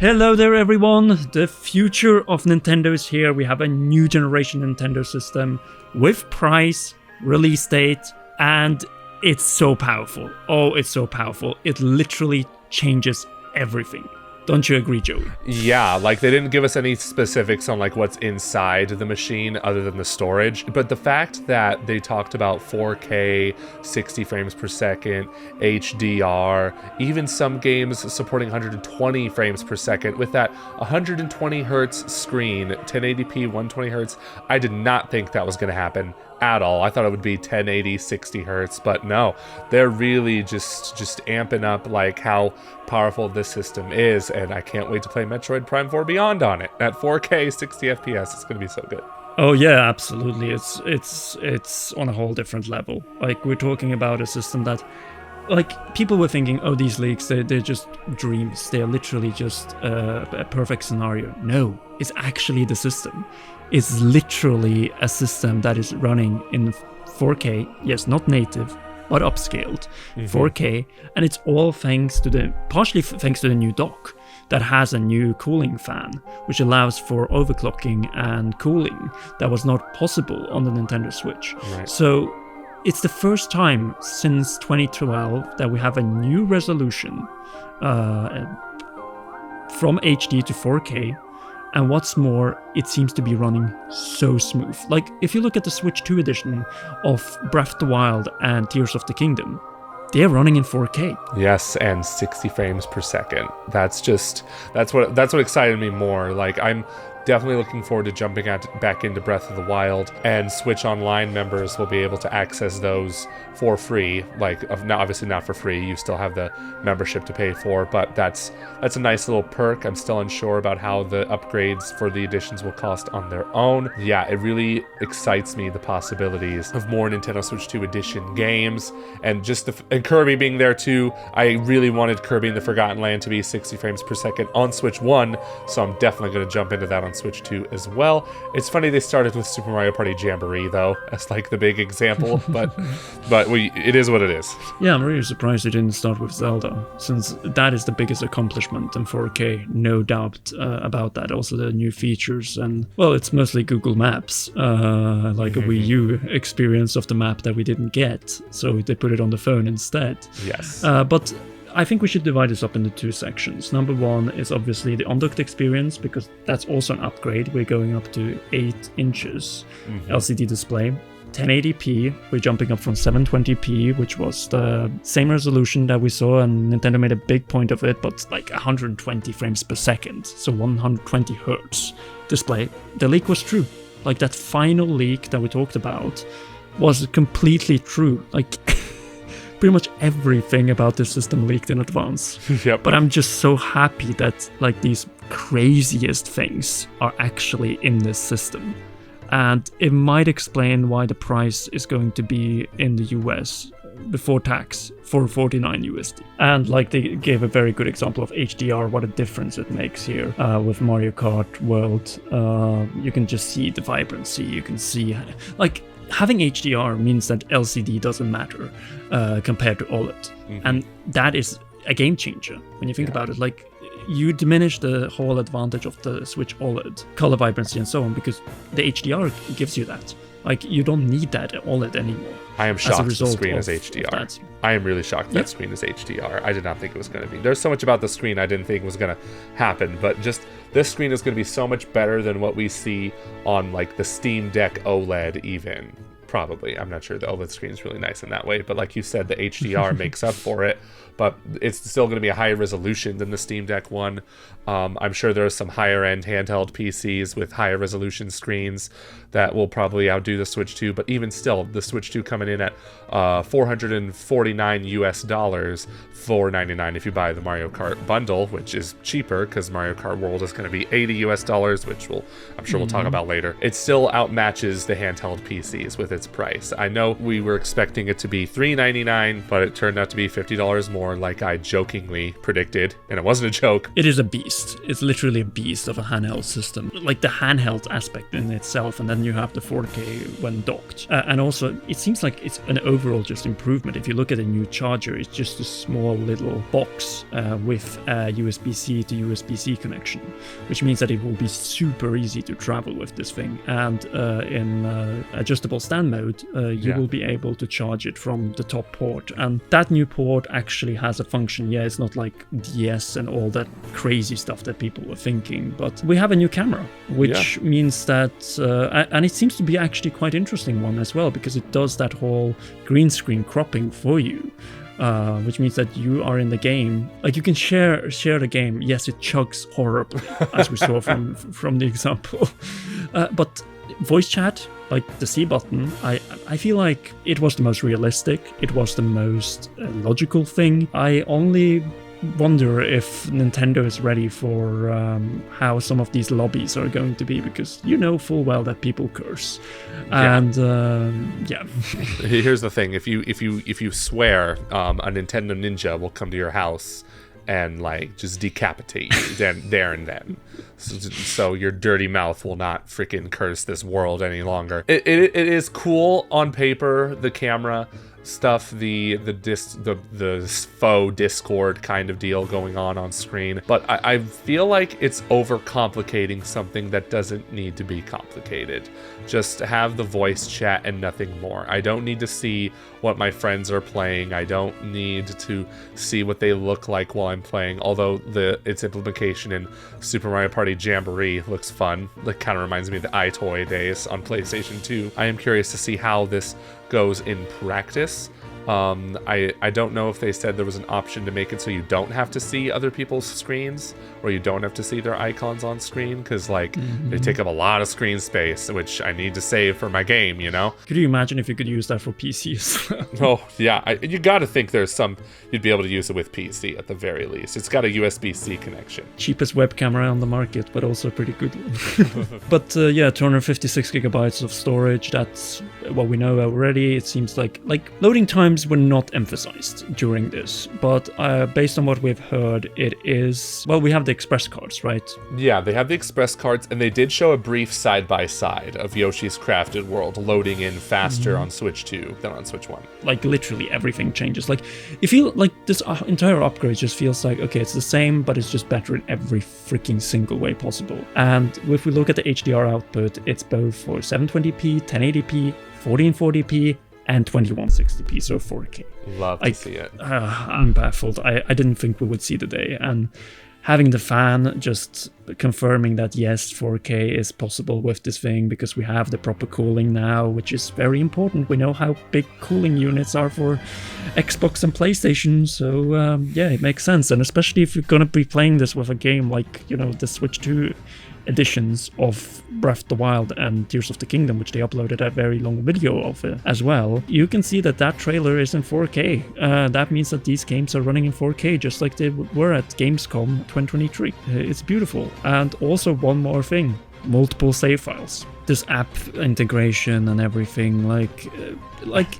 Hello there everyone, the future of Nintendo is here. We have a new generation Nintendo system with price, release date, and it's so powerful. Oh, it's so powerful. It literally changes everything. Don't you agree, Joey? Yeah, like they didn't give us any specifics on like what's inside the machine other than the storage. But the fact that they talked about 4K, 60 frames per second, HDR, even some games supporting 120 frames per second with that 120 hertz screen, 1080p, 120 hertz, I did not think that was going to happen at all. I thought it would be 1080, 60 hertz, but no, they're really just amping up like how powerful this system is, and I can't wait to play Metroid Prime 4 Beyond on it at 4K, 60 FPS. It's going to be so good. Oh yeah, absolutely. It's on a whole different level. Like, we're talking about a system that, like, people were thinking, oh, these leaks, they're just dreams. They're literally just a perfect scenario. No, it's actually the system. It's literally a system that is running in 4K, yes, not native, but upscaled 4K, and it's all partially thanks to the new dock that has a new cooling fan, which allows for overclocking and cooling that was not possible on the Nintendo Switch. Right. So it's the first time since 2012 that we have a new resolution from HD to 4K. And what's more, it seems to be running so smooth. Like, if you look at the Switch 2 edition of Breath of the Wild and Tears of the Kingdom, they're running in 4K. Yes, and 60 frames per second. That's what excited me more. Like, I'm definitely looking forward to jumping back into Breath of the Wild, and Switch Online members will be able to access those for free. Like, obviously not for free, you still have the membership to pay for, but that's a nice little perk. I'm still unsure about how the upgrades for the editions will cost on their own. Yeah, it really excites me, the possibilities of more Nintendo Switch 2 edition games, and and Kirby being there too. I really wanted Kirby in the Forgotten Land to be 60 frames per second on Switch 1, so I'm definitely going to jump into that on Switch 2 as well. It's funny they started with Super Mario Party Jamboree though, as like the big example, but it is what it is. Yeah, I'm really surprised they didn't start with Zelda, since that is the biggest accomplishment in 4K, no doubt about that. Also the new features, and well, it's mostly Google Maps, like a Wii U experience of the map that we didn't get, so they put it on the phone instead. Yes. But I think we should divide this up into two sections. Number one is obviously the undocked experience, because that's also an upgrade. We're going up to 8 inches LCD display. 1080p, we're jumping up from 720p, which was the same resolution that we saw, and Nintendo made a big point of it, but like 120 frames per second, so 120 hertz display. The leak was true. Like, that final leak that we talked about was completely true. Like, pretty much everything about this system leaked in advance. Yep. But I'm just so happy that like these craziest things are actually in this system. And it might explain why the price is going to be in the US before tax for 49 USD. And like, they gave a very good example of HDR, what a difference it makes here with Mario Kart World. You can just see the vibrancy, you can see, like, having HDR means that LCD doesn't matter compared to OLED. And that is a game changer when you think about it. Like, you diminish the whole advantage of the Switch OLED, color vibrancy and so on, because the HDR gives you that. Like, you don't need that OLED anymore. I am shocked the screen is HDR. I am really shocked that screen is HDR. I did not think it was going to be. There's so much about the screen I didn't think was going to happen, but just this screen is going to be so much better than what we see on like the Steam Deck OLED even. Probably. I'm not sure. The OLED screen is really nice in that way, but like you said, the HDR makes up for it, but it's still going to be a higher resolution than the Steam Deck one. I'm sure there are some higher end handheld PCs with higher resolution screens that will probably outdo the Switch 2, but even still, the Switch 2 coming in at $449 US, $499 if you buy the Mario Kart bundle, which is cheaper because Mario Kart World is going to be $80 US, which I'm sure we'll talk about later. It still outmatches the handheld PCs with its its price. I know we were expecting it to be $399, but it turned out to be $50 more, like I jokingly predicted, and it wasn't a joke. It is a beast. It's literally a beast of a handheld system. Like the handheld aspect in itself, and then you have the 4K when docked. And also, it seems like it's an overall just improvement. If you look at a new charger, it's just a small little box with a USB-C to USB-C connection, which means that it will be super easy to travel with this thing. And in adjustable stand mode, you will be able to charge it from the top port. And that new port actually has a function. Yeah, it's not like DS and all that crazy stuff that people were thinking, but we have a new camera, which means that, and it seems to be actually quite interesting one as well, because it does that whole green screen cropping for you. Which means that you are in the game, like you can share the game. Yes, it chugs horribly, as we saw from the example, but voice chat, like the C button, I feel like it was the most realistic. It was the most logical thing. I only wonder if Nintendo is ready for how some of these lobbies are going to be, because you know full well that people curse, and Here's the thing: if you swear, a Nintendo Ninja will come to your house and like just decapitate you there and then. So your dirty mouth will not freaking curse this world any longer. It is cool on paper, the camera stuff, the faux Discord kind of deal going on screen, but I feel like it's overcomplicating something that doesn't need to be complicated. Just have the voice chat and nothing more. I don't need to see what my friends are playing. I don't need to see what they look like while I'm playing, although its implementation in Super Mario Party Jamboree looks fun. It kind of reminds me of the iToy days on PlayStation 2. I am curious to see how this goes in practice. I don't know if they said there was an option to make it so you don't have to see other people's screens, or you don't have to see their icons on screen, because like they take up a lot of screen space, which I need to save for my game, you know? Could you imagine if you could use that for PCs? Oh yeah, you gotta think there's you'd be able to use it with PC at the very least. It's got a USB-C connection. Cheapest web camera on the market, but also a pretty good one. But 256 gigabytes of storage, that's what we know already. It seems like loading times were not emphasized during this, but based on what we've heard, it is, well, we have the express cards, right? Yeah, they have the express cards, and they did show a brief side-by-side of Yoshi's Crafted World loading in faster on Switch 2 than on Switch 1. Like, literally everything changes. Like, you feel like this entire upgrade just feels like, okay, it's the same, but it's just better in every freaking single way possible. And if we look at the HDR output, it's both for 720p, 1080p, 1440p, and 2160p, so 4K. Love to see it. I'm baffled. I didn't think we would see the day, and having the fan just confirming that yes, 4K is possible with this thing, because we have the proper cooling now, which is very important. We know how big cooling units are for Xbox and PlayStation, so it makes sense. And especially if you're gonna be playing this with a game like, the Switch 2 editions of Breath of the Wild and Tears of the Kingdom, which they uploaded a very long video of as well, you can see that trailer is in 4K. That means that these games are running in 4K, just like they were at Gamescom 2023. It's beautiful. And also one more thing, multiple save files. This app integration and everything, like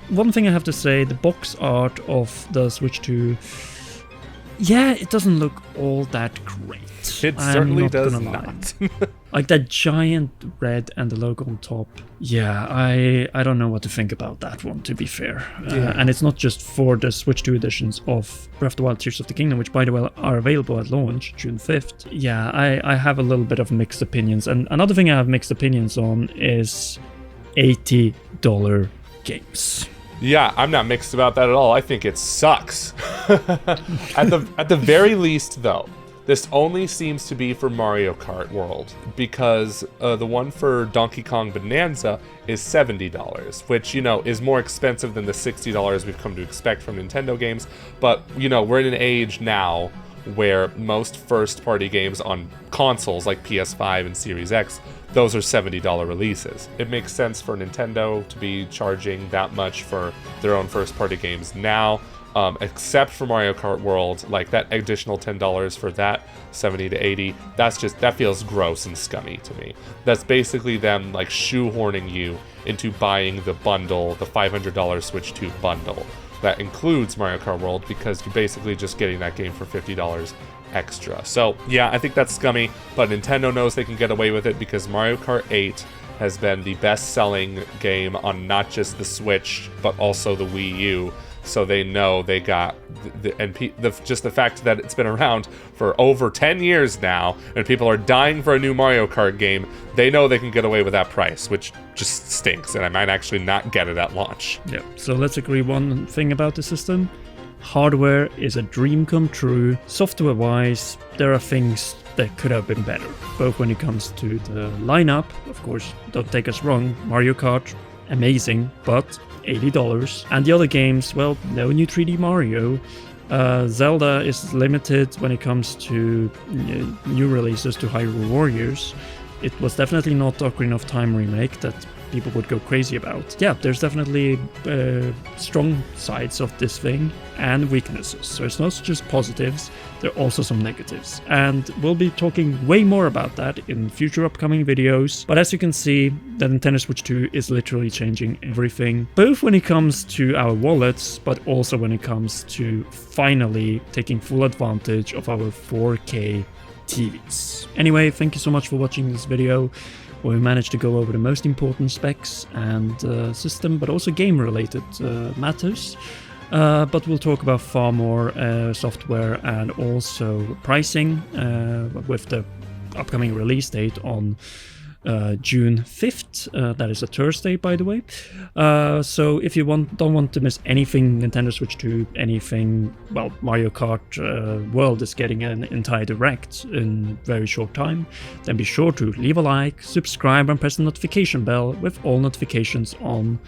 one thing I have to say, the box art of the Switch 2, it doesn't look all that great. It certainly does not. Like that giant red and the logo on top. Yeah, I don't know what to think about that one, to be fair. And it's not just for the Switch 2 editions of Breath of the Wild, Tears of the Kingdom, which by the way are available at launch, June 5th. Yeah, I have a little bit of mixed opinions. And another thing I have mixed opinions on is $80 games. Yeah, I'm not mixed about that at all. I think it sucks. At the very least, though, this only seems to be for Mario Kart World, because the one for Donkey Kong Bonanza is $70, which, is more expensive than the $60 we've come to expect from Nintendo games. But, we're in an age now where most first-party games on consoles like PS5 and Series X, those are $70 releases. It makes sense for Nintendo to be charging that much for their own first-party games now, except for Mario Kart World. Like that additional $10 for that 70 to 80, that feels gross and scummy to me. That's basically them like shoehorning you into buying the bundle, the $500 Switch 2 bundle that includes Mario Kart World, because you're basically just getting that game for $50 extra. So yeah, I think that's scummy, but Nintendo knows they can get away with it because Mario Kart 8 has been the best-selling game on not just the Switch but also the Wii U. So they know they got just the fact that it's been around for over 10 years now, and people are dying for a new Mario Kart game. They know they can get away with that price, which just stinks, and I might actually not get it at launch. Yeah. So let's agree one thing about the system. Hardware is a dream come true. Software-wise, there are things that could have been better, both when it comes to the lineup. Of course, don't take us wrong, Mario Kart, amazing, but $80. And the other games, well, no new 3D Mario. Zelda is limited when it comes to new releases to Hyrule Warriors. It was definitely not Ocarina of Time remake that people would go crazy about. Yeah, there's definitely strong sides of this thing and weaknesses. So it's not just positives, there are also some negatives. And we'll be talking way more about that in future upcoming videos. But as you can see, the Nintendo Switch 2 is literally changing everything, both when it comes to our wallets, but also when it comes to finally taking full advantage of our 4K TVs. Anyway, thank you so much for watching this video, where we managed to go over the most important specs and system, but also game-related matters. But we'll talk about far more software and also pricing with the upcoming release date on June 5th. That is a Thursday, by the way. So if you don't want to miss anything Nintendo Switch 2, anything, well, Mario Kart World is getting an entire direct in very short time, then be sure to leave a like, subscribe, and press the notification bell with all notifications on.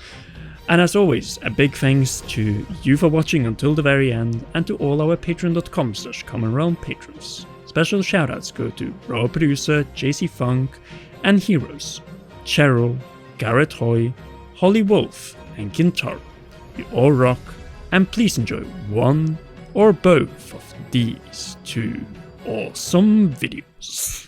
And as always, a big thanks to you for watching until the very end, and to all our patreon.com/commonrealm patrons. Special shoutouts go to Raw Producer, JC Funk, and heroes Cheryl, Garrett Hoy, Holly Wolf, and Kintaro. You all rock, and please enjoy one or both of these two awesome videos.